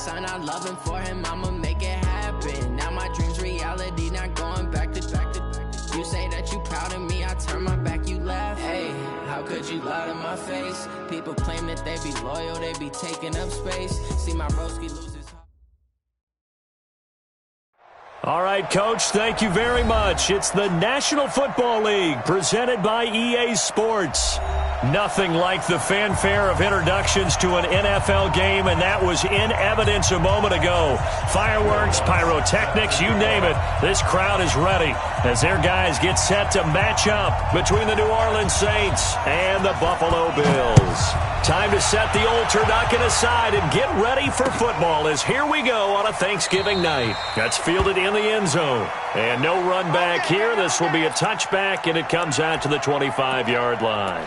son, I love him for him, I'ma make it happen. Now my dream's reality, not going back to. You say that you proud of me, I turn my back, you laugh. Hey, how could you lie to my face? People claim that they be loyal, they be taking up space. See my broski lose his heart. All right, Coach, thank you very much. It's the National Football League presented by EA Sports. Nothing like the fanfare of introductions to an NFL game, and that was in evidence a moment ago. Fireworks, pyrotechnics, you name it. This crowd is ready as their guys get set to match up between the New Orleans Saints and the Buffalo Bills. Time to set the old turducken aside and get ready for football as here we go on a Thanksgiving night. That's fielded in the end zone. And no run back here. This will be a touchback, and it comes out to the 25-yard line.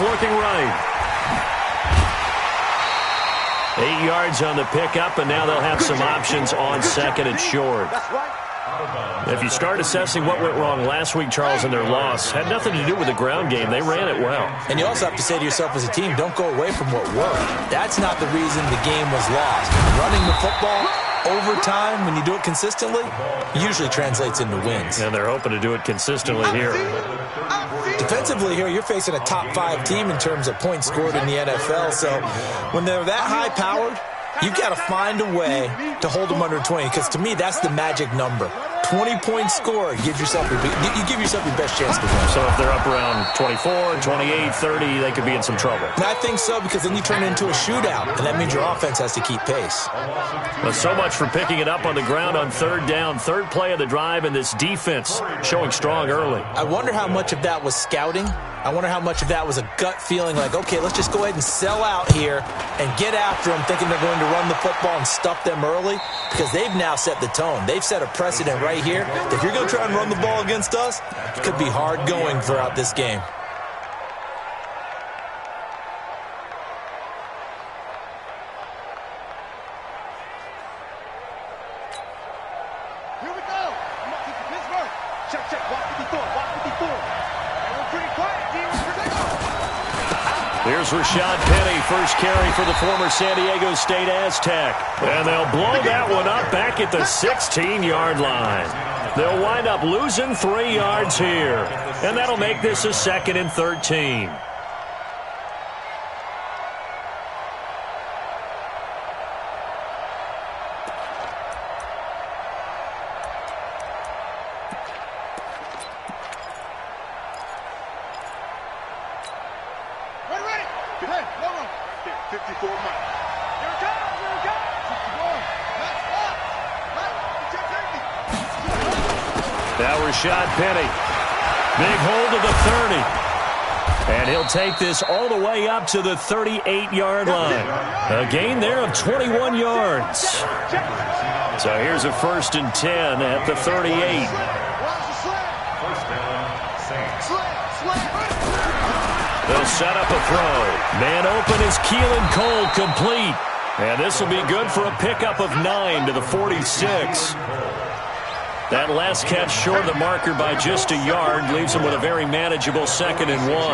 Looking right. 8 yards on the pickup, and now they'll have some options on second and short. If you start assessing what went wrong last week, Charles, in their loss, had nothing to do with the ground game. They ran it well. And you also have to say to yourself as a team, don't go away from what worked. That's not the reason the game was lost. Running the football over time, when you do it consistently, usually translates into wins. And they're hoping to do it consistently here. Defensively here, you're facing a top-5 team in terms of points scored in the NFL. So when they're that high-powered, you've got to find a way to hold them under 20, because to me, that's the magic number. 20 points scored, you give yourself your best chance to win. So if they're up around 24, 28, 30, they could be in some trouble. And I think so, because then you turn it into a shootout, and that means your offense has to keep pace. Well, so much for picking it up on the ground on third down. Third play of the drive, and this defense showing strong early. I wonder how much of that was scouting. I wonder how much of that was a gut feeling like, okay, let's just go ahead and sell out here and get after them, thinking they're going to run the football and stuff them early, because they've now set the tone. They've set a precedent right here. If you're going to try and run the ball against us, it could be hard going throughout this game. Here we go. I'm up to Pittsburgh. Check. Walk 54. They were pretty quiet. Here's Rashad Penny, first carry for the former San Diego State Aztec. And they'll blow that one up back at the 16-yard line. They'll wind up losing 3 yards here. And that'll make this a 2nd and 13. Now Rashad Penny, big hold of the 30. And he'll take this all the way up to the 38-yard line. A gain there of 21 yards. So here's a 1st and 10 at the 38. They'll set up a throw. Man open is Keelan Cole, complete. And this will be good for a pickup of 9 to the 46. That last catch short of the marker by just a yard leaves him with a very manageable 2nd and 1. On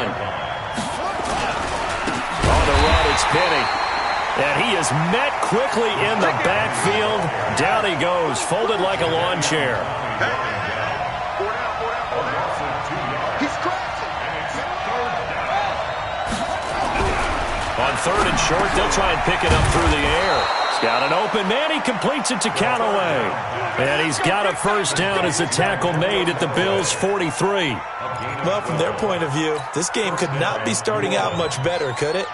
the run, it's Penny. And he is met quickly in the backfield. Down he goes, folded like a lawn chair. On 3rd and short, they'll try and pick it up through the air. He's got an open man. He completes it to Callaway. And he's got a 1st down as a tackle made at the Bills' 43. Well, from their point of view, this game could not be starting out much better, could it?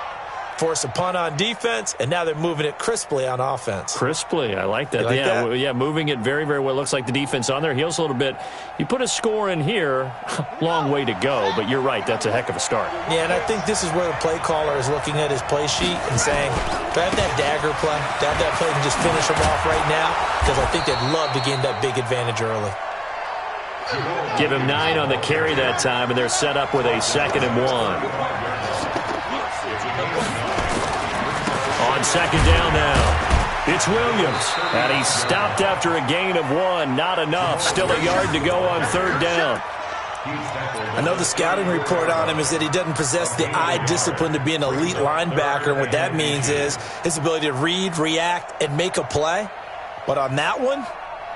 Force a punt on defense, and now they're moving it crisply on offense. Crisply, I like that. Yeah, moving it very, very well. Looks like the defense on their heels a little bit. You put a score in here, long way to go, but you're right, that's a heck of a start. Yeah, and I think this is where the play caller is looking at his play sheet and saying, do I have that dagger play? Do I have that play to just finish them off right now? Because I think they'd love to gain that big advantage early. Give him 9 on the carry that time, and they're set up with a 2nd and 1. On 2nd down now, it's Williams, and he's stopped after a gain of 1. Not enough. Still a yard to go on 3rd down. I know the scouting report on him is that he doesn't possess the eye discipline to be an elite linebacker, and what that means is his ability to read, react, and make a play. But on that one,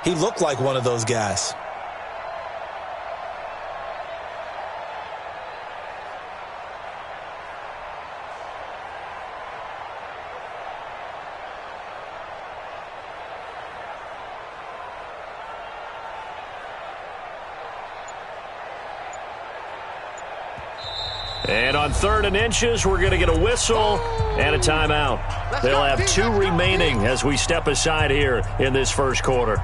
he looked like one of those guys. And on 3rd and inches, we're going to get a whistle and a timeout. They'll have 2 remaining as we step aside here in this first quarter.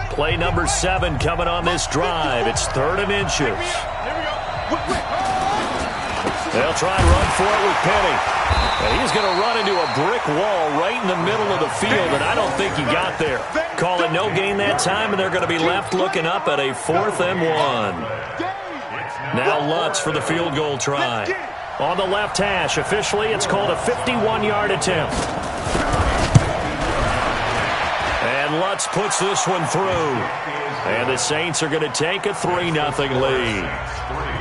Play number 7 coming on this drive. It's 3rd and inches. They'll try and run for it with Penny. And he's going to run into a brick wall right in the middle of the field, and I don't think he got there. Call it no gain that time, and they're going to be left looking up at a 4th and 1. Now Lutz for the field goal try. On the left hash, officially it's called a 51-yard attempt. And Lutz puts this one through. And the Saints are going to take a 3-0 lead.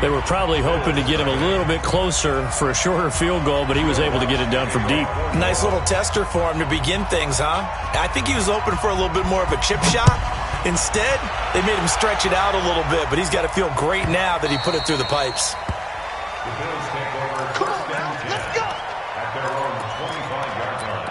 They were probably hoping to get him a little bit closer for a shorter field goal, but he was able to get it done from deep. Nice little tester for him to begin things, huh? I think he was open for a little bit more of a chip shot. Instead, they made him stretch it out a little bit, but he's got to feel great now that he put it through the pipes. Come on now, let's go! At their own 25-yard line.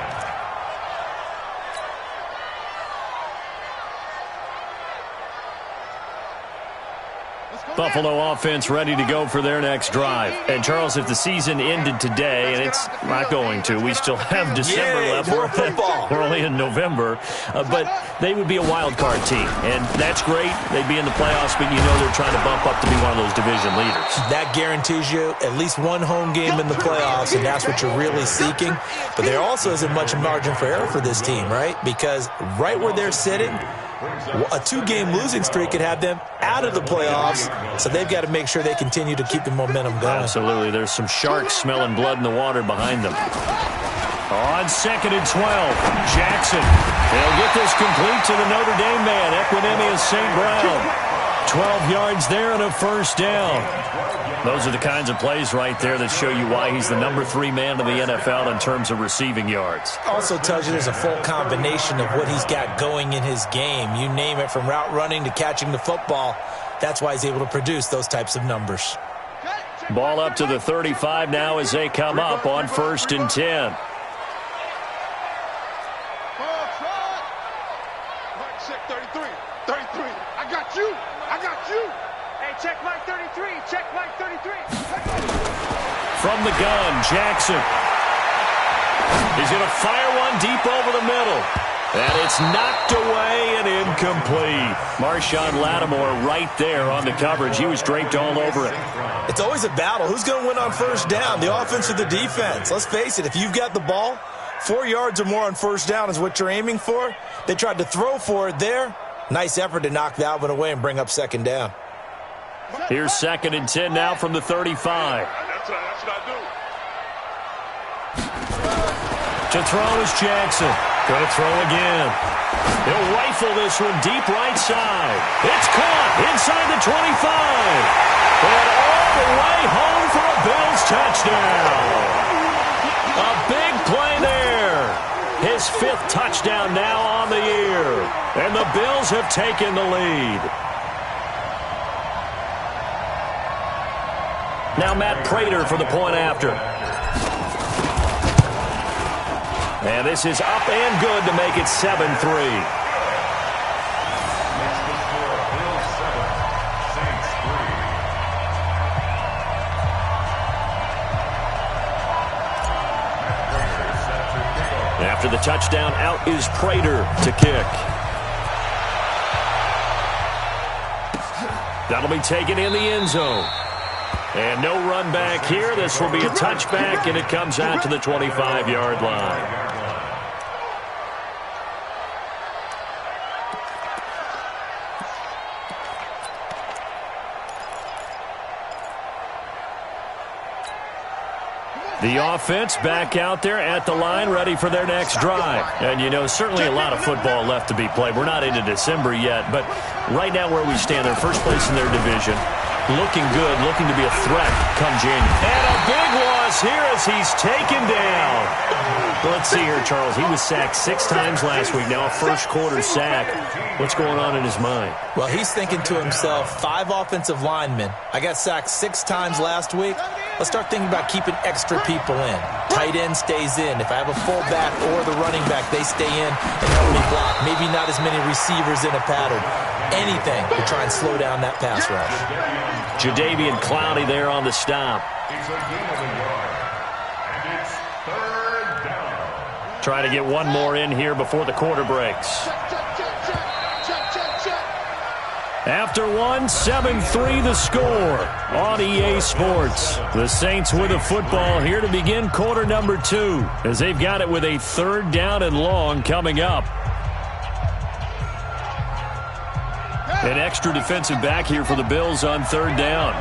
Buffalo offense ready to go for their next drive. And, Charles, if the season ended today, and it's not going to, we still have December left. More football. We're only in November. But they would be a wild card team. And that's great. They'd be in the playoffs, but you know they're trying to bump up to be one of those division leaders. That guarantees you at least one home game in the playoffs, and that's what you're really seeking. But there also isn't much margin for error for this team, right? Because right where they're sitting, a 2-game losing streak could have them out of the playoffs, so they've got to make sure they continue to keep the momentum going. Absolutely. There's some sharks smelling blood in the water behind them. On 2nd and 12, Jackson. They'll get this complete to the Notre Dame man, Equinemius St. Brown. 12 yards there and a 1st down. Those are the kinds of plays right there that show you why he's the number 3 man in the NFL in terms of receiving yards. Also tells you there's a full combination of what he's got going in his game. You name it, from route running to catching the football. That's why he's able to produce those types of numbers. Ball up to the 35 now as they come up on 1st and 10. Check 33. 33. I got you. I got you. Hey, check Mike 33. Check Mike 33. From the gun, Jackson. He's going to fire one deep over the middle. And it's knocked away and incomplete. Marshawn Lattimore right there on the coverage. He was draped all over it. It's always a battle. Who's going to win on 1st down, the offense or the defense? Let's face it, if you've got the ball, 4 yards or more on 1st down is what you're aiming for. They tried to throw for it there. Nice effort to knock that one away and bring up 2nd down. Here's 2nd and 10 now from the 35. That's what I do. To throw is Jackson. Going to throw again. He'll rifle this one deep right side. It's caught inside the 25. And all the way home for a Bills touchdown. A big play there. His 5th touchdown now on the year. And the Bills have taken the lead. Now Matt Prater for the point after. And this is up and good to make it 7-3. After the touchdown, out is Prater to kick. That'll be taken in the end zone. And no run back here. This will be a touchback, and it comes out to the 25-yard line. The offense back out there at the line, ready for their next drive. And, you know, certainly a lot of football left to be played. We're not into December yet, but right now where we stand, they're first place in their division. Looking good, looking to be a threat come January. And a big loss here as he's taken down. Well, let's see here, Charles. He was sacked 6 times last week. Now a first-quarter sack. What's going on in his mind? Well, he's thinking to himself, 5 offensive linemen. I got sacked 6 times last week. Let's start thinking about keeping extra people in. Tight end stays in. If I have a fullback or the running back, they stay in and help me block. Maybe not as many receivers in a pattern. Anything to try and slow down that pass rush. Jadeveon Clowney there on the stop. Try to get one more in here before the quarter breaks. After one, 7-3 the score on EA Sports. The Saints with a football here to begin quarter number 2 as they've got it with a 3rd down and long coming up. An extra defensive back here for the Bills on 3rd down.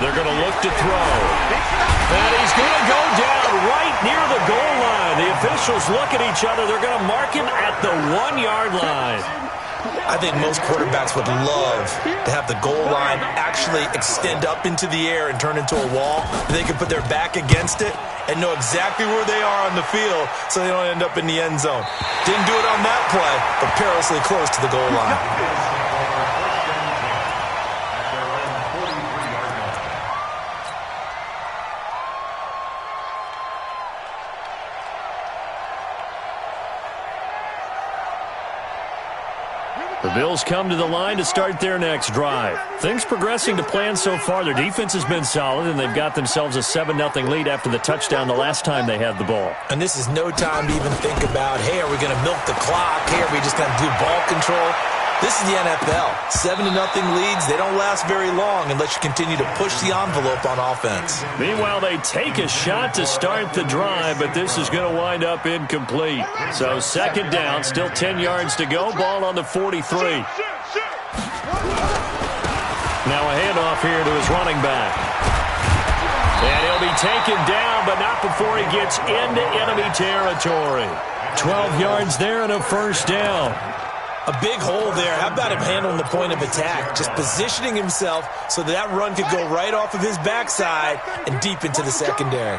They're going to look to throw. And he's going to go down right near the goal line. The officials look at each other. They're going to mark him at the 1-yard line. I think most quarterbacks would love to have the goal line actually extend up into the air and turn into a wall. They can put their back against it and know exactly where they are on the field so they don't end up in the end zone. Didn't do it on that play, but perilously close to the goal line. The Bills come to the line to start their next drive. Things progressing to plan so far. Their defense has been solid, and they've got themselves a 7-0 lead after the touchdown the last time they had the ball. And this is no time to even think about, hey, are we going to milk the clock? Hey, are we just going to do ball control? This is the NFL. 7-0 leads, they don't last very long unless you continue to push the envelope on offense. Meanwhile, they take a shot to start the drive, but this is going to wind up incomplete. So 2nd down, still 10 yards to go. Ball on the 43. Now a handoff here to his running back. And he'll be taken down, but not before he gets into enemy territory. 12 yards there and a 1st down. A big hole there. How about him handling the point of attack? Just positioning himself so that run could go right off of his backside and deep into the secondary.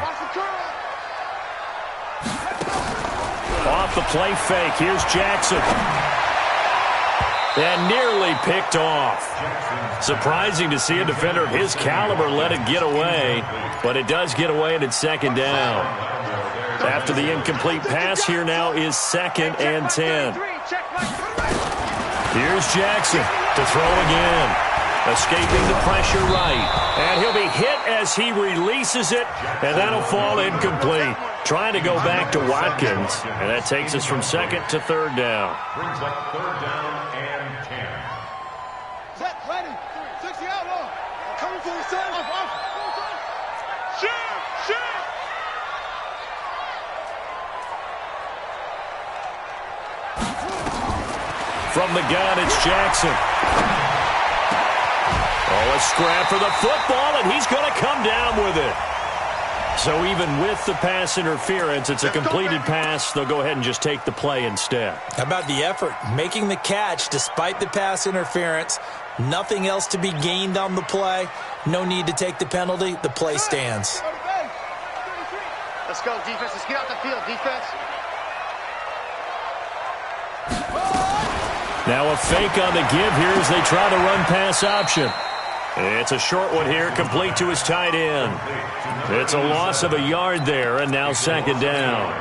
Off the play fake. Here's Jackson. And nearly picked off. Surprising to see a defender of his caliber let it get away, but it does get away and it's 2nd down. After the incomplete pass, here now is 2nd and 10. Here's Jackson to throw again. Escaping the pressure right. And he'll be hit as he releases it, and that'll fall incomplete. Trying to go back to Watkins, and that takes us from 2nd to 3rd down. Brings up 3rd down and 10. Set, ready. 60 out, low. Coming for the son. Off. Shoot. From the gun, it's Jackson. Oh, a scrap for the football, and he's going to come down with it. So even with the pass interference, it's a completed pass. They'll go ahead and just take the play instead. How about the effort? Making the catch despite the pass interference. Nothing else to be gained on the play. No need to take the penalty. The play stands. Let's go, defense. Let's get out the field, defense. Now a fake on the give here as they try to run pass option. It's a short one here, complete to his tight end. It's a loss of a yard there, and now 2nd down.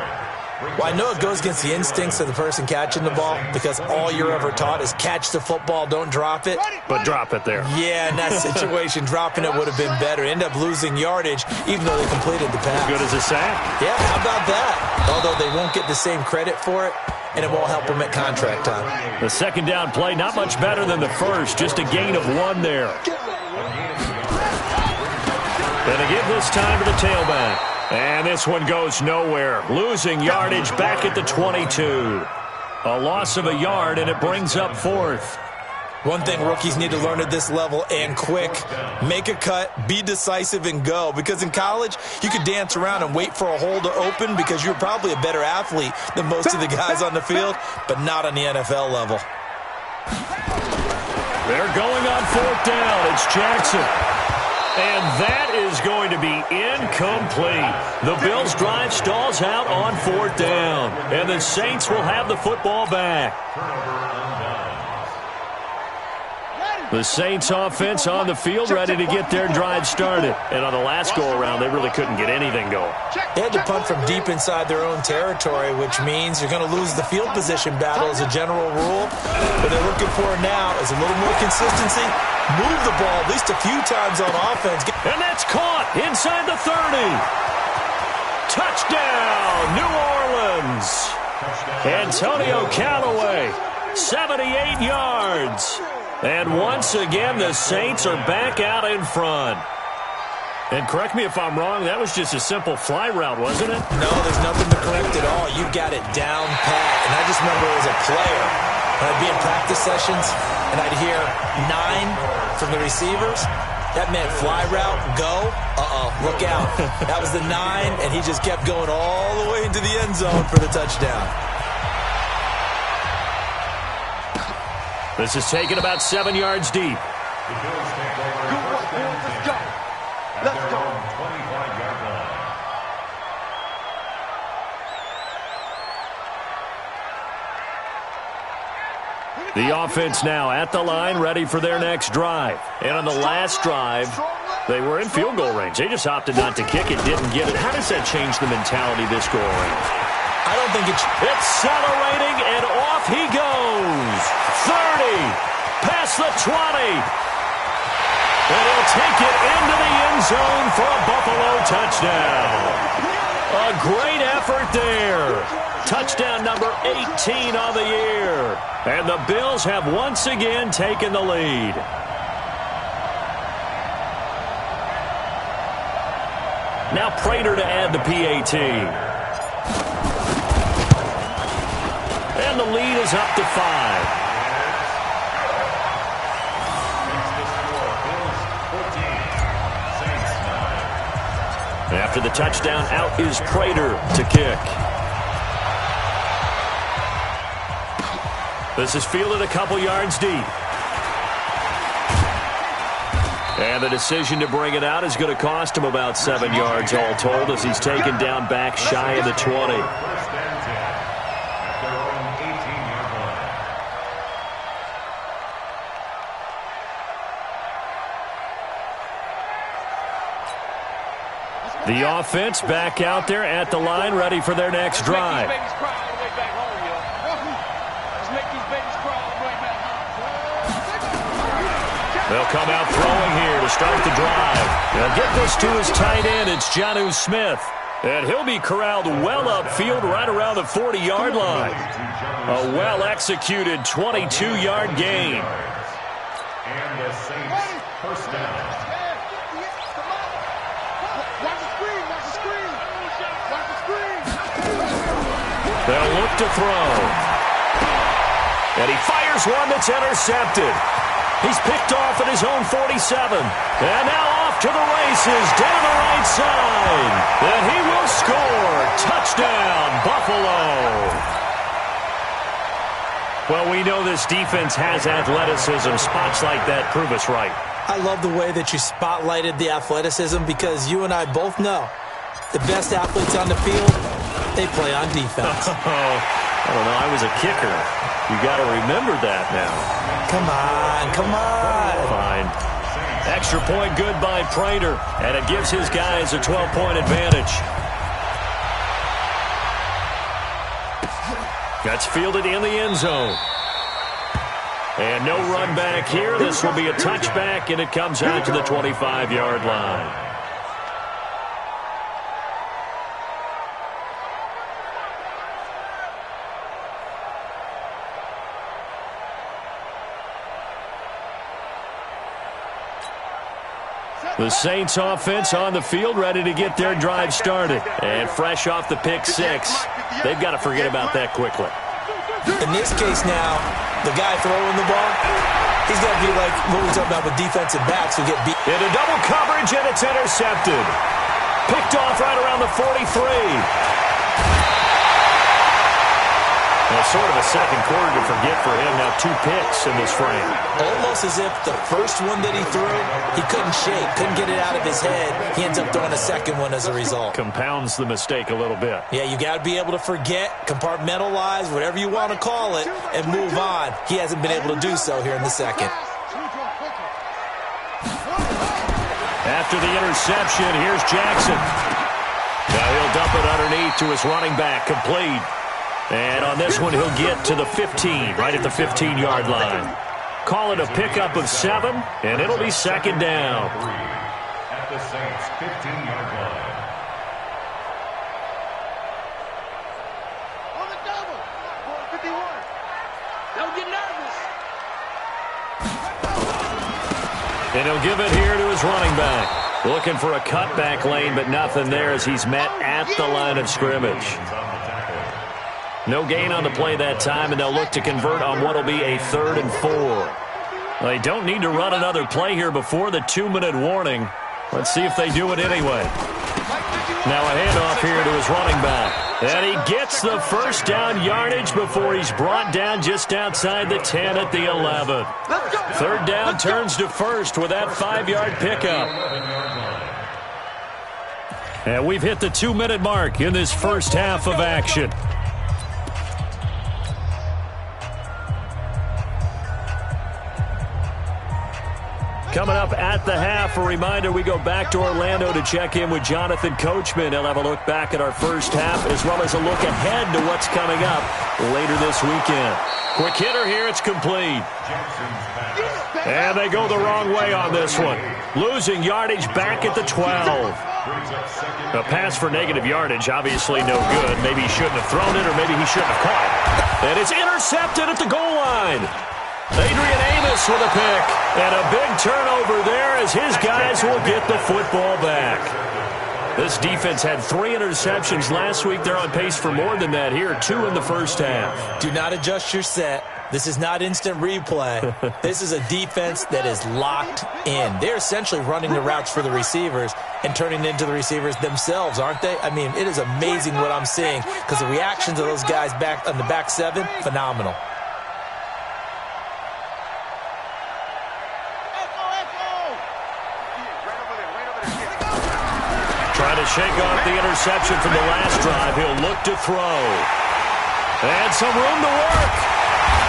Well, I know it goes against the instincts of the person catching the ball because all you're ever taught is catch the football, don't drop it. But drop it there. Yeah, in that situation, dropping it would have been better. End up losing yardage even though they completed the pass. As good as a sack. Yeah, how about that? Although they won't get the same credit for it, and it won't help them at contract time. The second down play, not much better than the first. Just a gain of 1 there. Gonna give this time to the tailback. And this one goes nowhere. Losing yardage back at the 22. A loss of a yard, and it brings up 4th. One thing rookies need to learn at this level, and quick, make a cut, be decisive, and go. Because in college, you could dance around and wait for a hole to open because you're probably a better athlete than most of the guys on the field, but not on the NFL level. They're going on 4th down. It's Jackson. And that is going to be incomplete. The Bills' drive stalls out on 4th down. And the Saints will have the football back. The Saints offense on the field ready to get their drive started. And on the last go-around, they really couldn't get anything going. They had to punt from deep inside their own territory, which means you're going to lose the field position battle as a general rule. What they're looking for now is a little more consistency. Move the ball at least a few times on offense. And that's caught inside the 30. Touchdown, New Orleans. Antonio Callaway, 78 yards. And once again, the Saints are back out in front. And correct me if I'm wrong, that was just a simple fly route, wasn't it? No, there's nothing to correct at all. You got it down pat. And I just remember as a player, when I'd be in practice sessions, and I'd hear 9 from the receivers. That meant fly route, go, look out. That was the 9, and he just kept going all the way into the end zone for the touchdown. This is taken about 7 yards deep. Let's go. Let's go. The offense now at the line, ready for their next drive. And on the last drive, they were in field goal range. They just opted not to kick it, didn't get it. How does that change the mentality this go around? I don't think it's accelerating, and off he goes. 30, past the 20. And he'll take it into the end zone for a Buffalo touchdown. A great effort there. Touchdown number 18 on the year. And the Bills have once again taken the lead. Now Prater to add the PAT. And the lead is up to 5. After the touchdown, out is Prater to kick. This is fielded a couple yards deep. And the decision to bring it out is going to cost him about 7 yards all told as he's taken down back shy of the 20. The offense back out there at the line, ready for their next drive. They'll come out throwing here to start the drive. They'll get this to his tight end. It's Jonnu Smith. And he'll be corralled well upfield right around the 40-yard line. A well-executed 22-yard gain. And the Saints first down. They'll look to throw. And he fires one that's intercepted. He's picked off at his own 47. And now off to the races down the right side. And he will score. Touchdown, Buffalo. Well, we know this defense has athleticism. Spots like that prove us right. I love the way that you spotlighted the athleticism because you and I both know the best athletes on the field, they play on defense. I don't know. I was a kicker. You got to remember that now. Come on, come on. Fine. Extra point good by Prater, and it gives his guys a 12-point advantage. That's fielded in the end zone. And no run back here. This will be a touchback, and it comes out to the 25-yard line. The Saints offense on the field, ready to get their drive started. And fresh off the pick six, they've got to forget about that quickly. In this case now, the guy throwing the ball, he's got to be like what we talked about with defensive backs who get beat. Into double coverage, and it's intercepted. Picked off right around the 43. Well, sort of a second quarter to forget for him. Now 2 picks in this frame. Almost as if the first one that he threw, he couldn't shake, couldn't get it out of his head. He ends up throwing a second one as a result. Compounds the mistake a little bit. Yeah, you got to be able to forget, compartmentalize, whatever you want to call it, and move on. He hasn't been able to do so here in the second. After the interception, here's Jackson. Now he'll dump it underneath to his running back, complete. And on this one, he'll get to the 15, right at the 15-yard line. Call it a pickup of 7, and it'll be second down. At the Saints' 15-yard line. On the double. 51. Don't get nervous. And he'll give it here to his running back. Looking for a cutback lane, but nothing there as he's met at the line of scrimmage. No gain on the play that time, and they'll look to convert on what will be a 3rd and 4. They don't need to run another play here before the 2-minute warning. Let's see if they do it anyway. Now a handoff here to his running back. And he gets the first down yardage before he's brought down just outside the 10 at the 11. 3rd down turns to first with that 5-yard pickup. And we've hit the 2-minute mark in this first half of action. Coming up at the half, a reminder, we go back to Orlando to check in with Jonathan Coachman. He'll have a look back at our first half as well as a look ahead to what's coming up later this weekend. Quick hitter here, it's complete. And they go the wrong way on this one. Losing yardage back at the 12. A pass for negative yardage, obviously no good. Maybe he shouldn't have thrown it, or maybe he shouldn't have caught it. And it's intercepted at the goal line. Adrian Amos with a pick, and a big turnover there as his guys will get the football back. This defense had 3 interceptions last week. They're on pace for more than that here, 2 in the first half. Do not adjust your set. This is not instant replay. This is a defense that is locked in. They're essentially running the routes for the receivers and turning into the receivers themselves, aren't they? I mean, it is amazing what I'm seeing because the reactions of those guys back on the back 7, phenomenal. Trying to shake off the interception from the last drive. He'll look to throw. And some room to work.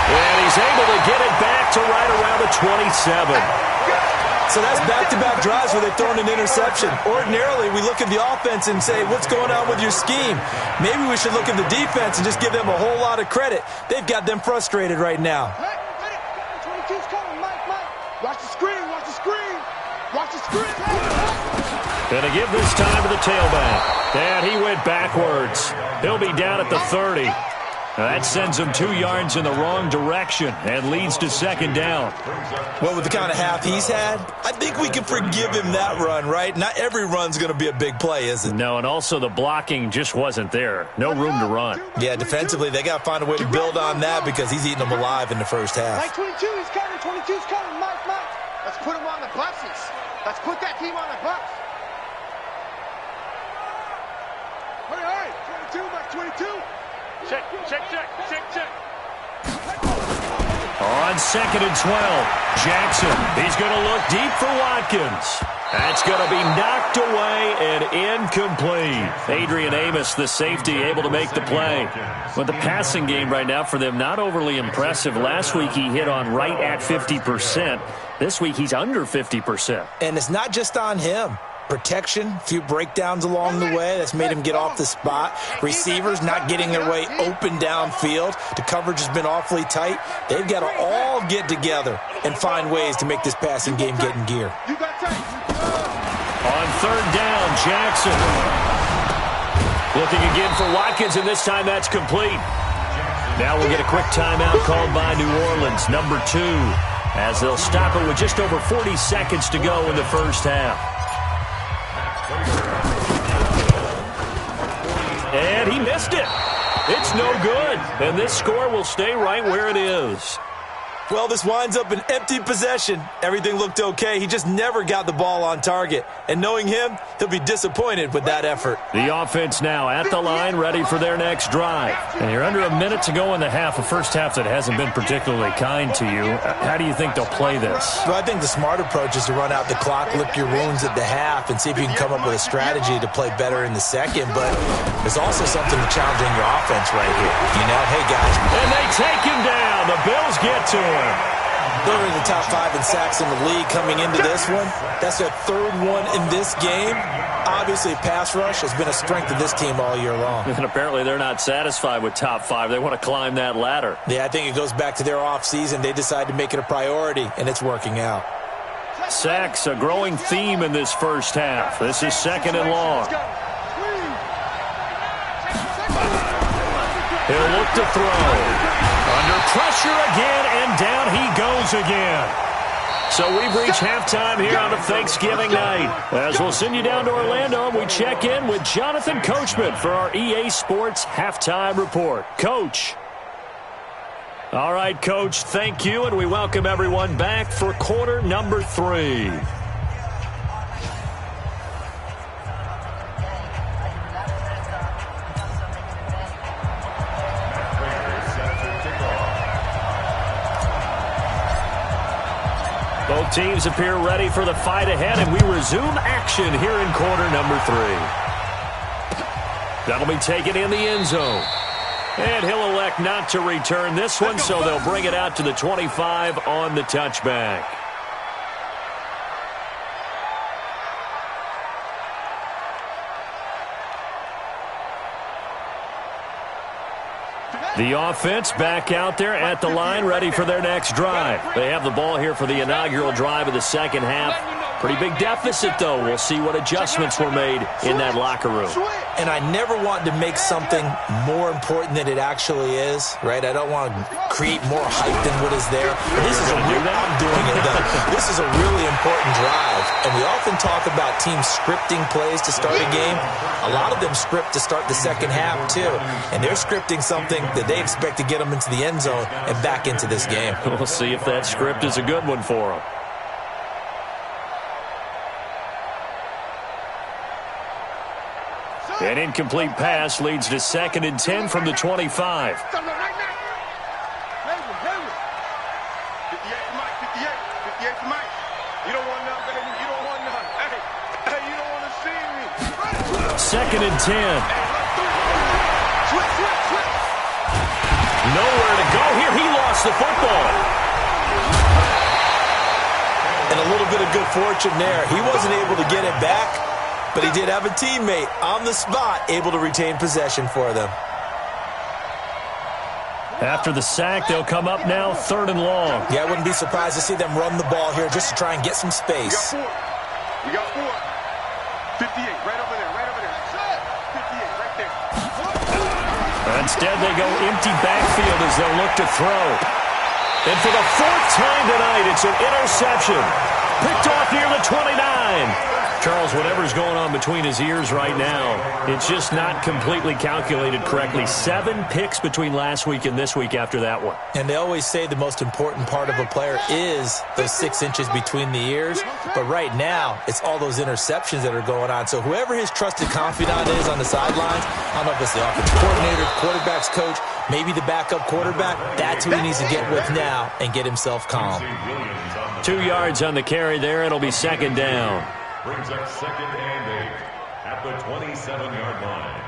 And he's able to get it back to right around the 27. So that's back-to-back drives where they've thrown an interception. Ordinarily, we look at the offense and say, what's going on with your scheme? Maybe we should look at the defense and just give them a whole lot of credit. They've got them frustrated right now. 22's coming, Mike. Watch the screen, watch the screen. Watch the screen. Gonna give this time to the tailback. And he went backwards. He'll be down at the 30. That sends him 2 yards in the wrong direction and leads to second down. Well, with the kind of half he's had, I think we can forgive him that run, right? Not every run's going to be a big play, is it? No, and also the blocking just wasn't there. No room to run. Yeah, defensively, they got to find a way to build on that because he's eating them alive in the first half. Mike 22 is coming, 22's coming, Mike. Let's put him on the buses. Let's put that team on the bus. Hurry, 22, Mike 22. Check. On 2nd and 12, Jackson. He's going to look deep for Watkins. That's going to be knocked away and incomplete. Adrian Amos, the safety, able to make the play. But the passing game right now for them, not overly impressive. Last week he hit on right at 50%. This week he's under 50%. And it's not just on him. Protection, a few breakdowns along the way. That's made him get off the spot. Receivers not getting their way open downfield. The coverage has been awfully tight. They've got to all get together and find ways to make this passing game get in gear. On third down, Jackson. Looking again for Watkins, and this time that's complete. Now we'll get a quick timeout called by New Orleans, number 2, as they'll stop it with just over 40 seconds to go in the first half. And he missed it. It's no good. And this score will stay right where it is. Well, this winds up an empty possession. Everything looked okay. He just never got the ball on target. And knowing him, he'll be disappointed with that effort. The offense now at the line, ready for their next drive. And you're under a minute to go in the half, a first half that hasn't been particularly kind to you. How do you think they'll play this? Well, I think the smart approach is to run out the clock, lick your wounds at the half, and see if you can come up with a strategy to play better in the second. But there's also something to challenging your offense right here. You know, hey, guys. And they take him down. The Bills get to him. They're in the top 5 in sacks in the league coming into this one. That's their third one in this game. Obviously, pass rush has been a strength of this team all year long. And apparently they're not satisfied with top 5. They want to climb that ladder. Yeah, I think it goes back to their offseason. They decided to make it a priority, and it's working out. Sacks, a growing theme in this first half. This is second and long. He'll look to throw. Under pressure again, and down he goes again. So we've reached halftime here on a Thanksgiving night. As we'll send you down to Orlando, and we check in with Jonathan Coachman for our EA Sports Halftime Report. Coach. All right, Coach, thank you, and we welcome everyone back for quarter number 3. Both teams appear ready for the fight ahead, and we resume action here in quarter number 3. That'll be taken in the end zone. And he'll elect not to return this one, so they'll bring it out to the 25 on the touchback. The offense back out there at the line, ready for their next drive. They have the ball here for the inaugural drive of the second half. Pretty big deficit, though. We'll see what adjustments were made in that locker room. And I never want to make something more important than it actually is, right? I don't want to create more hype than what is there. This is I'm doing it, though. This is a really important drive. And we often talk about teams scripting plays to start a game. A lot of them script to start the second half, too. And they're scripting something that they expect to get them into the end zone and back into this game. We'll see if that script is a good one for them. An incomplete pass leads to 2nd and 10 from the 25. 58 for Mike. You don't want none, baby. You don't want none. Hey, you don't want to see me. 2nd and 10. Switch. Nowhere to go here. He lost the football. And a little bit of good fortune there. He wasn't able to get it back, but he did have a teammate on the spot able to retain possession for them. After the sack, they'll come up now 3rd and long. Yeah, I wouldn't be surprised to see them run the ball here just to try and get some space. We got 4. 58, right over there. 58, right there. Instead, they go empty backfield as they'll look to throw. And for the 4th time tonight, it's an interception. Picked off near the 29. Charles, whatever's going on between his ears right now, it's just not completely calculated correctly. 7 picks between last week and this week after that one. And they always say the most important part of a player is those 6 inches between the ears. But right now, it's all those interceptions that are going on. So whoever his trusted confidant is on the sidelines, I don't know if it's the offensive coordinator, quarterback's coach, maybe the backup quarterback, that's who he needs to get with now and get himself calm. 2 yards on the carry there. It'll be 2nd down. Brings up 2nd and 8 at the 27-yard line.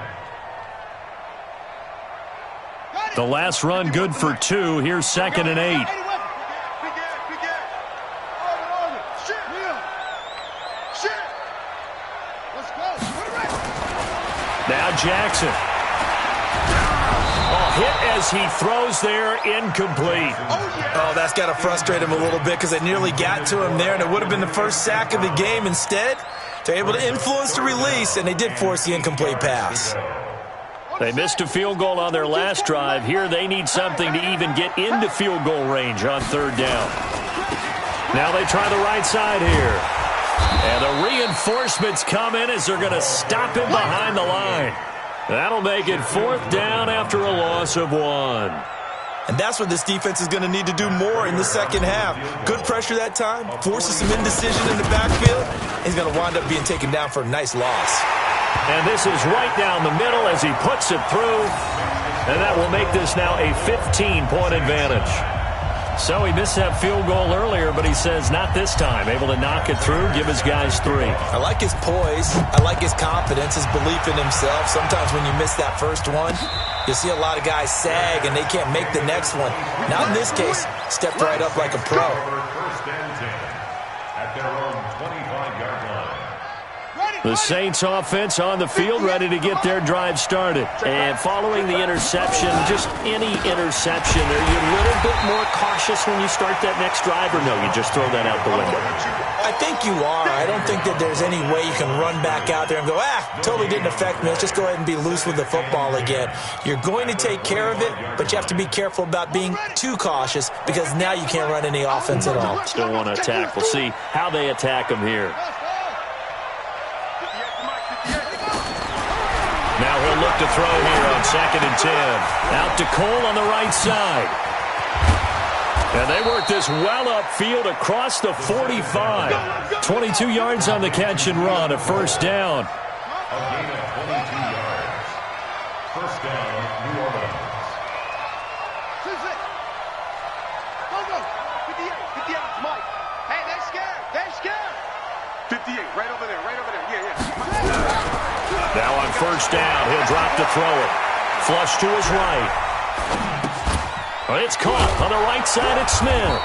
The last run good for 2. Here's 2nd and 8. Now Jackson. Hit as he throws there, incomplete. Oh, that's got to frustrate him a little bit because they nearly got to him there, and it would have been the first sack of the game. Instead, they're able to influence the release, and they did force the incomplete pass. They missed a field goal on their last drive. Here they need something to even get into field goal range on third down. Now they try the right side here. And the reinforcements come in as they're going to stop him behind the line. That'll make it fourth down after a loss of 1. And that's what this defense is going to need to do more in the second half. Good pressure that time, forces some indecision in the backfield. He's going to wind up being taken down for a nice loss. And this is right down the middle as he puts it through. And that will make this now a 15-point advantage. So he missed that field goal earlier, but he says not this time. Able to knock it through, give his guys 3. I like his poise. I like his confidence, his belief in himself. Sometimes when you miss that first one, you see a lot of guys sag and they can't make the next one. Not in this case. Stepped right up like a pro. First and 10 at their own 25-yard line. The Saints offense on the field, ready to get their drive started. And following the interception, just any interception, are you a little bit more cautious when you start that next drive, or no, you just throw that out the window? I think you are. I don't think that there's any way you can run back out there and go, totally didn't affect me. Let's just go ahead and be loose with the football again. You're going to take care of it, but you have to be careful about being too cautious because now you can't run any offense at all. Still want to attack. We'll see how they attack them here. Now he'll look to throw here on 2nd and 10. Out to Cole on the right side. And they work this well upfield across the 45. 22 yards on the catch and run, a first down. A gain of 22 yards. First down, New Orleans. Go. 58, Mike. Hey, they're scared. 58, right over there. Yeah. Now on first down, he'll drop to throw it. Flush to his right. It's caught on the right side. It's Smith.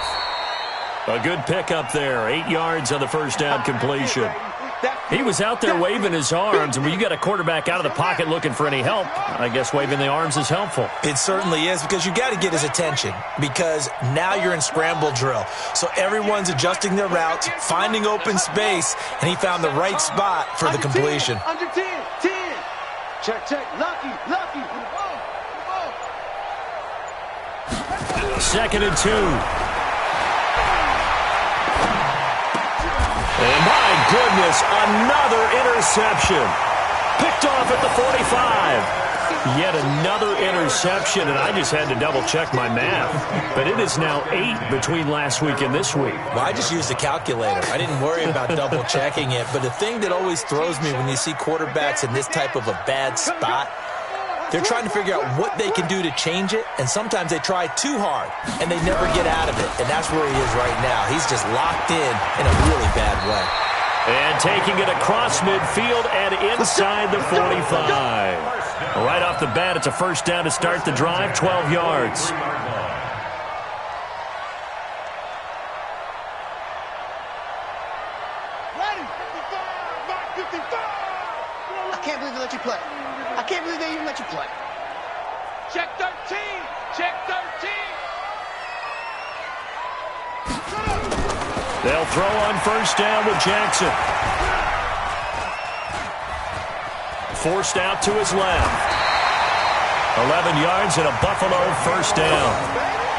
A good pickup there. 8 yards on the first down completion. He was out there waving his arms, and when you got a quarterback out of the pocket looking for any help, I guess waving the arms is helpful. It certainly is, because you got to get his attention, because now you're in scramble drill. So everyone's adjusting their routes, finding open space, and he found the right spot for the completion. Under 10. Check. Lucky. 2nd and 2. And my goodness, another interception. Picked off at the 45. Yet another interception, and I just had to double-check my math. But it is now 8 between last week and this week. Well, I just used a calculator. I didn't worry about double-checking it. But the thing that always throws me when you see quarterbacks in this type of a bad spot, they're trying to figure out what they can do to change it, and sometimes they try too hard, and they never get out of it. And that's where he is right now. He's just locked in a really bad way. And taking it across midfield and inside the 45. Right off the bat, it's a first down to start the drive, 12 yards. I can't believe they let you play. I can't believe they even let you play. Check 13. They'll throw on first down with Jackson. Forced out to his left. 11 yards and a Buffalo first down.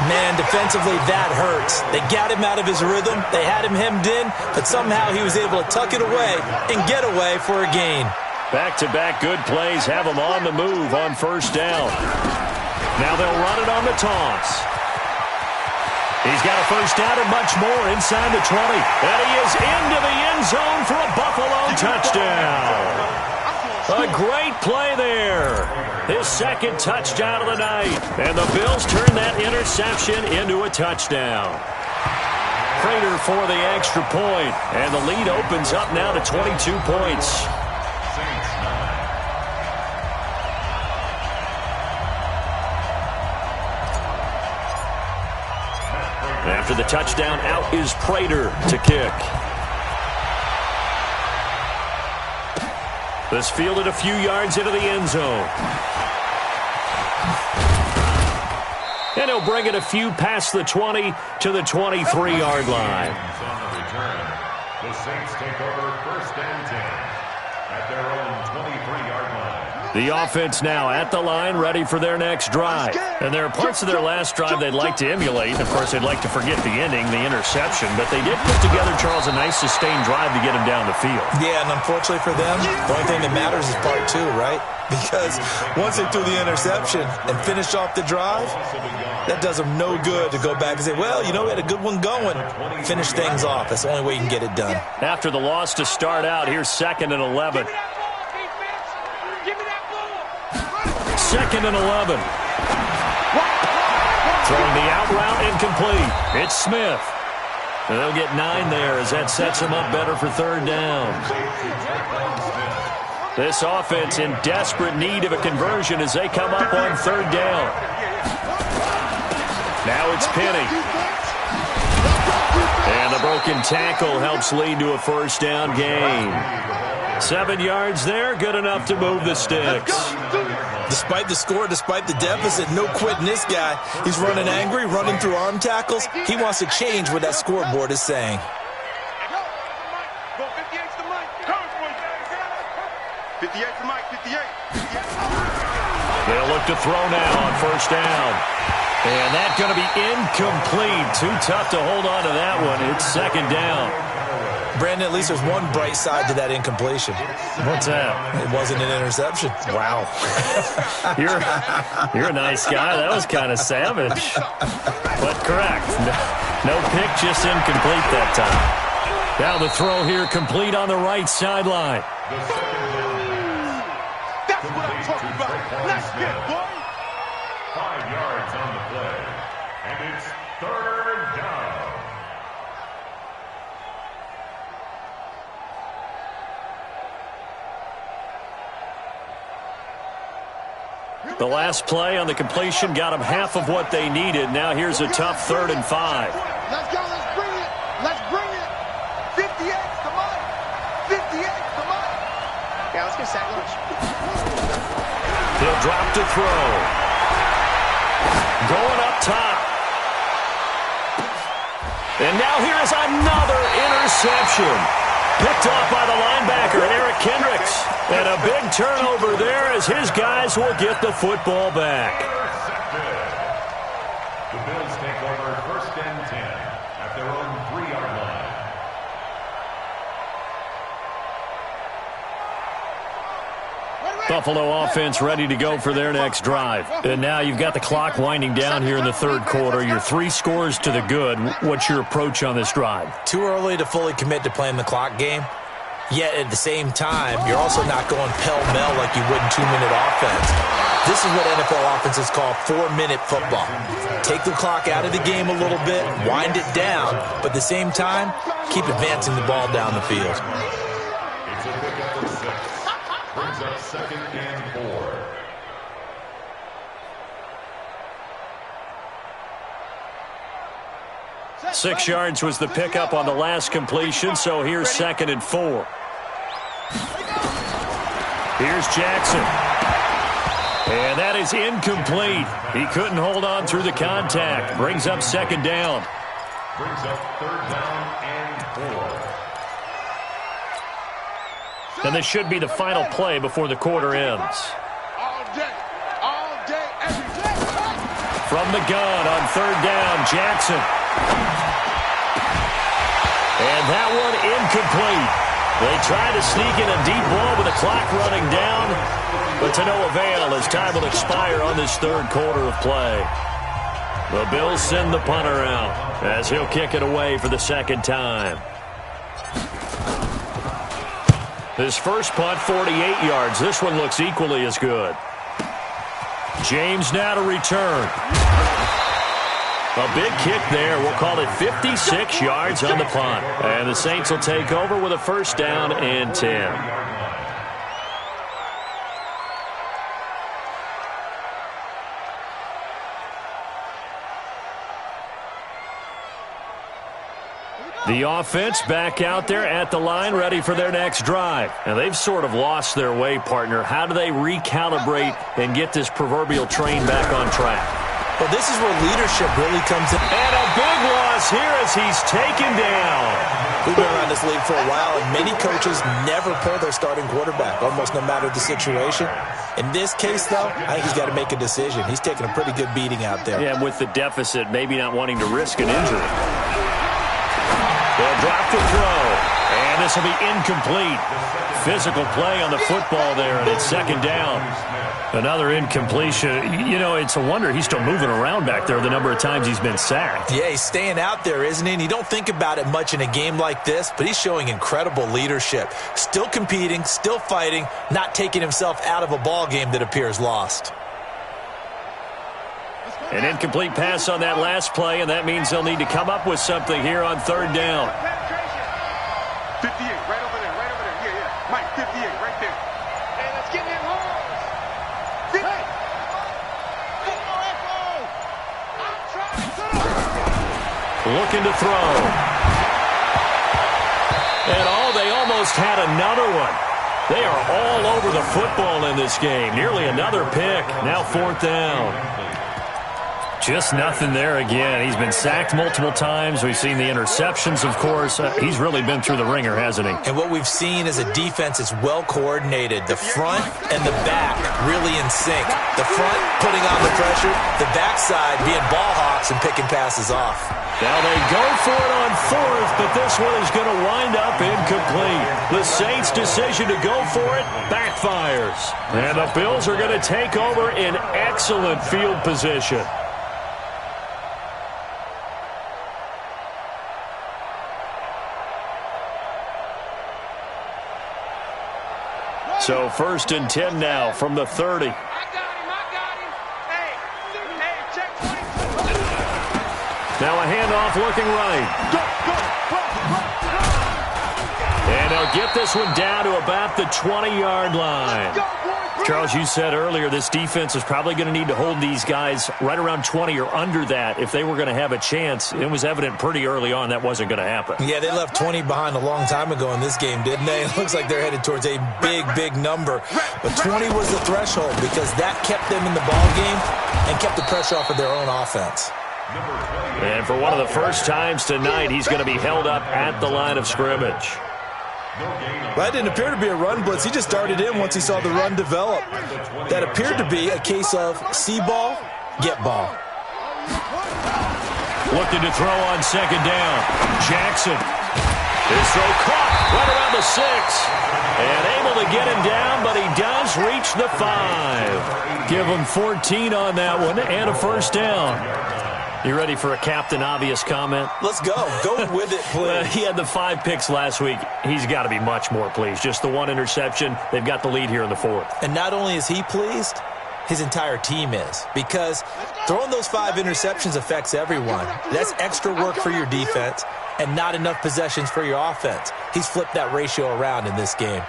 Man, defensively, that hurts. They got him out of his rhythm. They had him hemmed in, but somehow he was able to tuck it away and get away for a gain. Back-to-back good plays have him on the move on first down. Now they'll run it on the toss. He's got a first down and much more inside the 20. And he is into the end zone for a Buffalo touchdown. A great play there. His second touchdown of the night. And the Bills turn that interception into a touchdown. Prater for the extra point. And the lead opens up now to 22 points. After the touchdown, out is Prater to kick. This fielded a few yards into the end zone. And he'll bring it a few past the 20 to the 23-yard line. On the return, the Saints take over 1st and 10 at their own 23-yard line. The offense now at the line, ready for their next drive. And there are parts of their last drive they'd like to emulate. Of course, they'd like to forget the ending, the interception. But they did put together, Charles, a nice sustained drive to get him down the field. Yeah, and unfortunately for them, the only thing that matters is part 2, right? Because once they threw the interception and finished off the drive, that does them no good to go back and say, well, you know, we had a good one going. Finish things off. That's the only way you can get it done. After the loss to start out, here's 2nd and 11. 2nd and 11. Throwing the out route incomplete. It's Smith. And they'll get 9 there as that sets him up better for 3rd down. This offense in desperate need of a conversion as they come up on 3rd down. Now it's Penny. And the broken tackle helps lead to a 1st down gain. 7 yards there, good enough to move the sticks. Despite the score, despite the deficit, no quitting this guy. He's running angry, running through arm tackles. He wants to change what that scoreboard is saying. Go 58's the mic. 58's the mic. 58. They'll look to throw now on 1st down. And that's going to be incomplete. Too tough to hold on to that one. It's 2nd down. Brandon, at least there's one bright side to that incompletion. What's that? It wasn't an interception. Wow. You're a nice guy. That was kind of savage. But correct. No pick, just incomplete that time. Now the throw here complete on the right sideline. That's what I'm talking about. Let's get, boy. 5 yards on the play. And it's 3rd down. The last play on the completion got them half of what they needed. Now here's a tough 3rd and 5. Let's go. Let's bring it. Let's bring it. 58's the mic. 58's the mic. Yeah, let's get sack lunch. He'll drop to throw. Going up top. And now here is another interception. Picked off by the linebacker, Eric Kendricks. And a big turnover there as his guys will get the football back. The Bills take over 1st and 10 at their own 3-yard line. Buffalo offense ready to go for their next drive. And now you've got the clock winding down here in the 3rd quarter. You're 3 scores to the good. What's your approach on this drive? Too early to fully commit to playing the clock game. Yet at the same time, you're also not going pell-mell like you would in 2-minute offense. This is what NFL offenses call 4-minute football. Take the clock out of the game a little bit, wind it down, but at the same time, keep advancing the ball down the field. It's a pickup for 6. Brings up 2nd and 4. Six yards was the pickup on the last completion, so here's 2nd and 4. Here's Jackson. And that is incomplete. He couldn't hold on through the contact. Brings up 2nd down. Brings up 3rd down and 4. And this should be the final play before the quarter ends. All day, every day. From the gun on 3rd down, Jackson. And that one incomplete. They try to sneak in a deep ball with the clock running down, but to no avail as time will expire on this 3rd quarter of play. The Bills send the punter out as he'll kick it away for the 2nd time. His first punt, 48 yards. This one looks equally as good. James now to return. A big kick there. We'll call it 56 yards on the punt. And the Saints will take over with a 1st down and 10. The offense back out there at the line, ready for their next drive. Now, they've sort of lost their way, partner. How do they recalibrate and get this proverbial train back on track? Well, this is where leadership really comes in. And a big loss here as he's taken down. We've been around this league for a while, and many coaches never pull their starting quarterback, almost no matter the situation. In this case, though, I think he's got to make a decision. He's taking a pretty good beating out there. Yeah, with the deficit, maybe not wanting to risk an injury. They'll drop the throw, and this will be incomplete. Physical play on the football there, and it's second down. Another incompletion. You know, it's a wonder he's still moving around back there the number of times he's been sacked. Yeah, he's staying out there, isn't he? And you don't think about it much in a game like this, but he's showing incredible leadership. Still competing, still fighting, not taking himself out of a ball game that appears lost. An incomplete pass on that last play, and that means they'll need to come up with something here on third down. 58, right over there, right over there. Yeah. Mike, 58, right there. Hey, let's get in holes. Hey! Looking to throw. And they almost had another one. They are all over the football in this game. Nearly another pick. Now fourth down. Just nothing there again. He's been sacked multiple times. We've seen the interceptions, of course. He's really been through the ringer, hasn't he? And what we've seen is a defense that's well coordinated. The front and the back really in sync. The front putting on the pressure. The backside being ball hawks and picking passes off. Now they go for it on fourth, but this one is going to wind up incomplete. The Saints' decision to go for it backfires. And the Bills are going to take over in excellent field position. So first and 10 now from the 30. I got him. Hey, check 22. Now a handoff looking right. And they'll get this one down to about the 20-yard line. Charles, you said earlier this defense is probably going to need to hold these guys right around 20 or under that if they were going to have a chance. It was evident pretty early on that wasn't going to happen. Yeah, they left 20 behind a long time ago in this game, didn't they? It looks like they're headed towards a big, big number. But 20 was the threshold because that kept them in the ball game and kept the pressure off of their own offense. And for one of the first times tonight, he's going to be held up at the line of scrimmage. That didn't appear to be a run blitz. He just darted in once he saw the run develop. That appeared to be a case of see ball, get ball. Looking to throw on second down. Jackson. His throw caught right around the 6. And able to get him down, but he does reach the 5. Give him 14 on that one and a first down. You ready for a Captain Obvious comment? Let's go. Go with it, please. He had the 5 picks last week. He's got to be much more pleased. Just the one interception. They've got the lead here in the fourth. And not only is he pleased, his entire team is. Because throwing those 5 interceptions affects everyone. That's extra work for your defense and not enough possessions for your offense. He's flipped that ratio around in this game.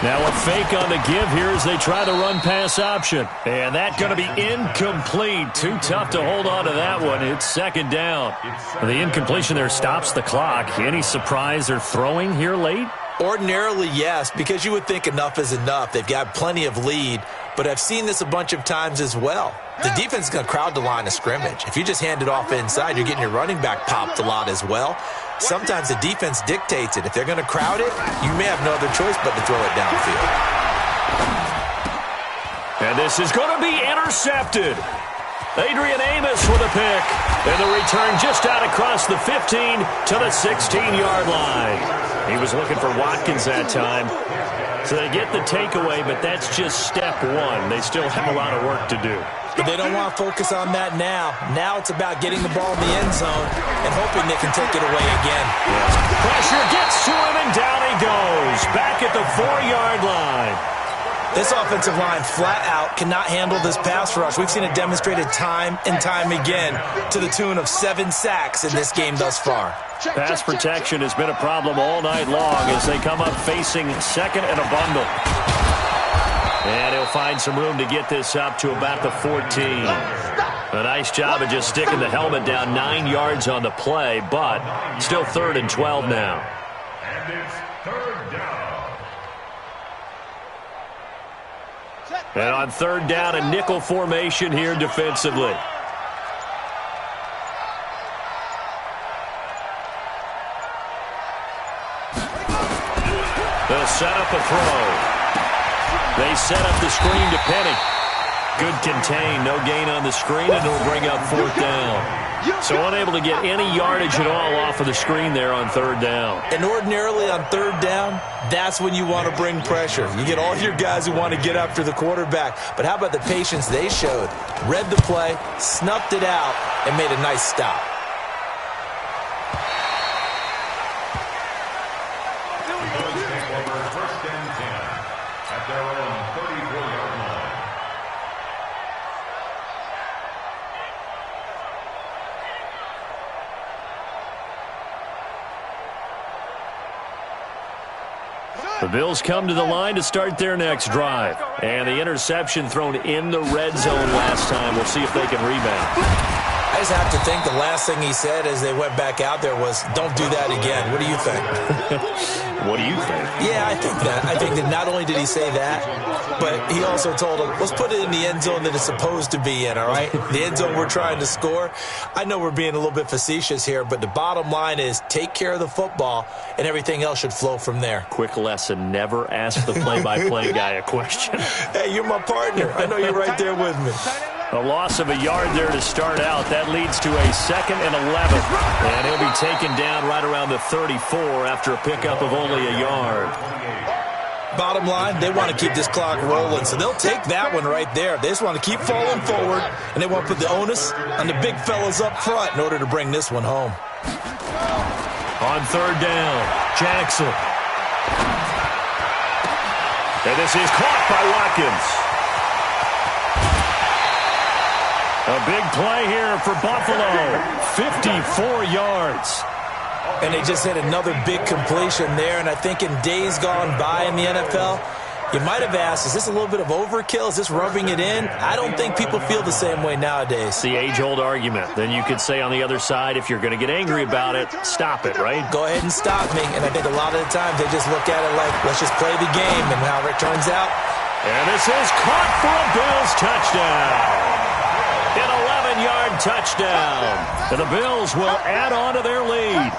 Now a fake on the give here as they try the run-pass option. And that's going to be incomplete. Too tough to hold on to that one. It's second down. The incompletion there stops the clock. Any surprise they're throwing here late? Ordinarily, yes, because you would think enough is enough. They've got plenty of lead, but I've seen this a bunch of times as well. The defense is going to crowd the line of scrimmage. If you just hand it off inside, you're getting your running back popped a lot as well. Sometimes the defense dictates it. If they're going to crowd it, you may have no other choice but to throw it downfield. And this is going to be intercepted. Adrian Amos with a pick. And the return just out across the 15 to the 16-yard line. He was looking for Watkins that time. So they get the takeaway, but that's just step one. They still have a lot of work to do. But they don't want to focus on that now. Now it's about getting the ball in the end zone and hoping they can take it away again. Pressure gets to him, and down he goes. Back at the 4-yard line. This offensive line flat out cannot handle this pass rush. We've seen it demonstrated time and time again to the tune of 7 sacks in this game thus far. Pass protection has been a problem all night long as they come up facing second and a bundle. And he'll find some room to get this up to about the 14. A nice job of just sticking the helmet down 9 yards on the play, but still 3rd and 12 now. And it's 3rd down. And on 3rd down, a nickel formation here defensively. They'll set up a throw. They set up the screen to Penny. Good contain, no gain on the screen, and it'll bring up 4th down. So unable to get any yardage at all off of the screen there on 3rd down. And ordinarily on 3rd down, that's when you want to bring pressure. You get all your guys who want to get after the quarterback. But how about the patience they showed? Read the play, snuffed it out, and made a nice stop. The Bills come to the line to start their next drive. And the interception thrown in the red zone last time. We'll see if they can rebound. I just have to think the last thing he said as they went back out there was, don't do that again. What do you think? What do you think? Yeah, I think that. I think that not only did he say that, but he also told them, let's put it in the end zone that it's supposed to be in, all right? The end zone we're trying to score. I know we're being a little bit facetious here, but the bottom line is take care of the football, and everything else should flow from there. Quick lesson, never ask the play-by-play guy a question. Hey, you're my partner. I know you're right there with me. A loss of a yard there to start out. That leads to a 2nd and 11. And he'll be taken down right around the 34 after a pickup of only a yard. Bottom line, they want to keep this clock rolling, so they'll take that one right there. They just want to keep falling forward, and they want to put the onus on the big fellas up front in order to bring this one home. On 3rd down, Jackson. And this is caught by Watkins. A big play here for Buffalo. 54 yards. And they just had another big completion there. And I think in days gone by in the NFL, you might have asked, is this a little bit of overkill? Is this rubbing it in? I don't think people feel the same way nowadays. It's the age-old argument. Then you could say on the other side, if you're going to get angry about it, stop it, right? Go ahead and stop me. And I think a lot of the times they just look at it like, let's just play the game. And however it turns out. And this is caught for a Bills touchdown. An 11-yard touchdown. And the Bills will add on to their lead.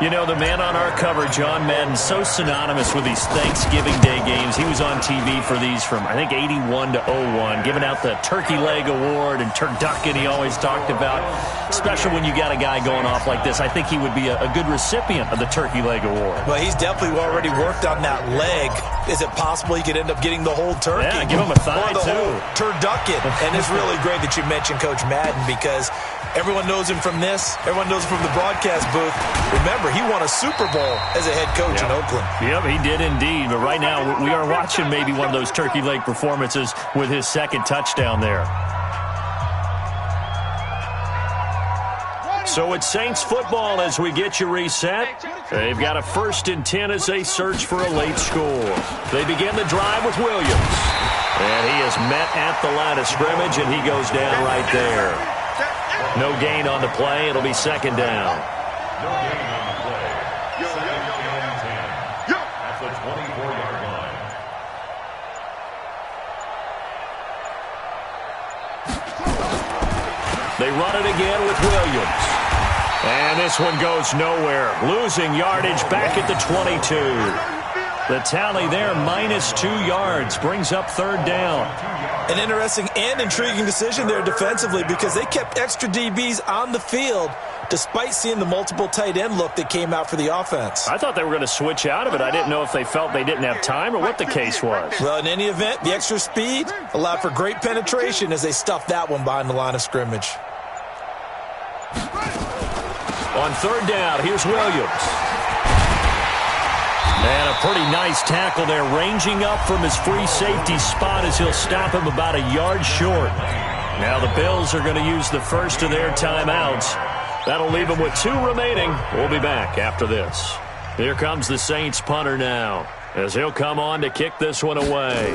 You know, the man on our cover, John Madden, so synonymous with these Thanksgiving Day games. He was on TV for these from, I think, 81 to 01, giving out the Turkey Leg Award and turducken he always talked about. Special when you got a guy going off like this. I think he would be a good recipient of the Turkey Leg Award. Well, he's definitely already worked on that leg. Is it possible he could end up getting the whole turkey? Yeah, give him a thigh, or the too. Whole turducken. And it's really great that you mentioned Coach Madden because everyone knows him from this. Everyone knows him from the broadcast booth. Remember, he won a Super Bowl as a head coach in Oakland. Yep, he did indeed. But right now, we are watching maybe one of those turkey leg performances with his 2nd touchdown there. So it's Saints football as we get you reset. They've got a 1st and 10 as they search for a late score. They begin the drive with Williams. And he is met at the line of scrimmage, and he goes down right there. No gain on the play. It'll be 2nd down. No gain on the play. 2nd and 10. At the 24-yard line. They run it again with Williams. And this one goes nowhere. Losing yardage back at the 22. The tally there, -2 yards, brings up 3rd down. An interesting and intriguing decision there defensively because they kept extra DBs on the field despite seeing the multiple tight end look that came out for the offense. I thought they were going to switch out of it. I didn't know if they felt they didn't have time or what the case was. Well, in any event, the extra speed allowed for great penetration as they stuffed that one behind the line of scrimmage. On 3rd down, here's Williams. And a pretty nice tackle there, ranging up from his free safety spot as he'll stop him about a yard short. Now the Bills are going to use the first of their timeouts. That'll leave them with 2 remaining. We'll be back after this. Here comes the Saints punter now, as he'll come on to kick this one away.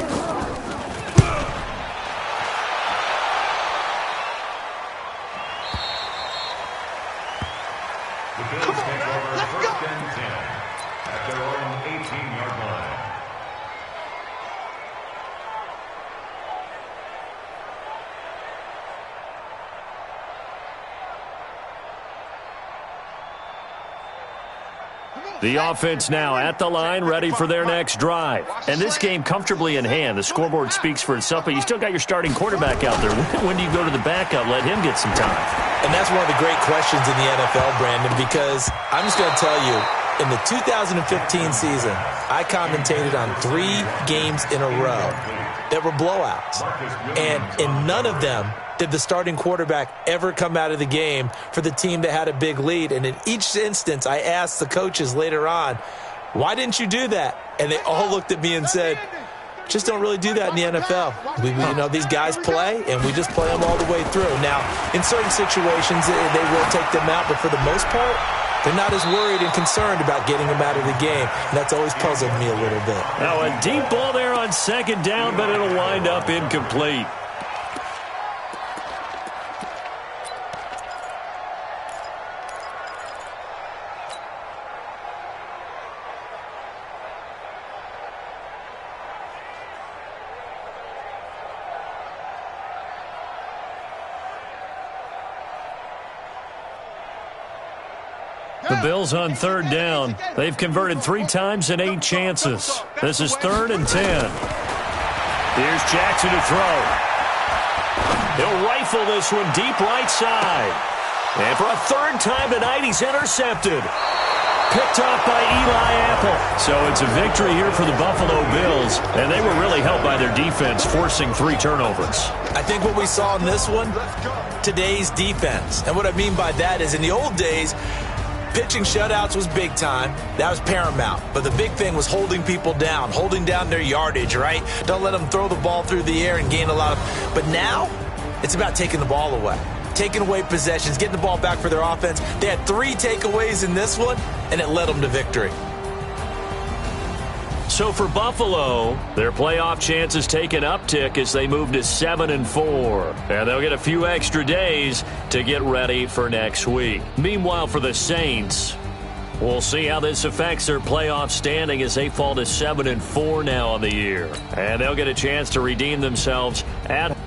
The offense now at the line, ready for their next drive. And this game comfortably in hand. The scoreboard speaks for itself, but you still got your starting quarterback out there. When do you go to the backup? Let him get some time. And that's one of the great questions in the NFL, Brandon, because I'm just going to tell you, in the 2015 season, I commentated on 3 games in a row that were blowouts. And in none of them did the starting quarterback ever come out of the game for the team that had a big lead. And in each instance, I asked the coaches later on, why didn't you do that? And they all looked at me and said, just don't really do that in the NFL. These guys play, and we just play them all the way through. Now, in certain situations, they will take them out, but for the most part, they're not as worried and concerned about getting them out of the game. And that's always puzzled me a little bit. Now, a deep ball there on second down, but it'll wind up incomplete. The Bills on third down. They've converted 3 times in 8 chances. This is 3rd and 10. Here's Jackson to throw. He'll rifle this one deep right side. And for a 3rd time tonight, he's intercepted. Picked off by Eli Apple. So it's a victory here for the Buffalo Bills. And they were really helped by their defense, forcing 3 turnovers. I think what we saw in this one, today's defense. And what I mean by that is in the old days, pitching shutouts was big time. That was paramount. But the big thing was holding people down, holding down their yardage, right? Don't let them throw the ball through the air and gain a lot of... But now, it's about taking the ball away. Taking away possessions, getting the ball back for their offense. They had 3 takeaways in this one, and it led them to victory. So for Buffalo, their playoff chances take an uptick as they move to 7-4. And they'll get a few extra days to get ready for next week. Meanwhile, for the Saints, we'll see how this affects their playoff standing as they fall to 7-4 now on the year. And they'll get a chance to redeem themselves at home.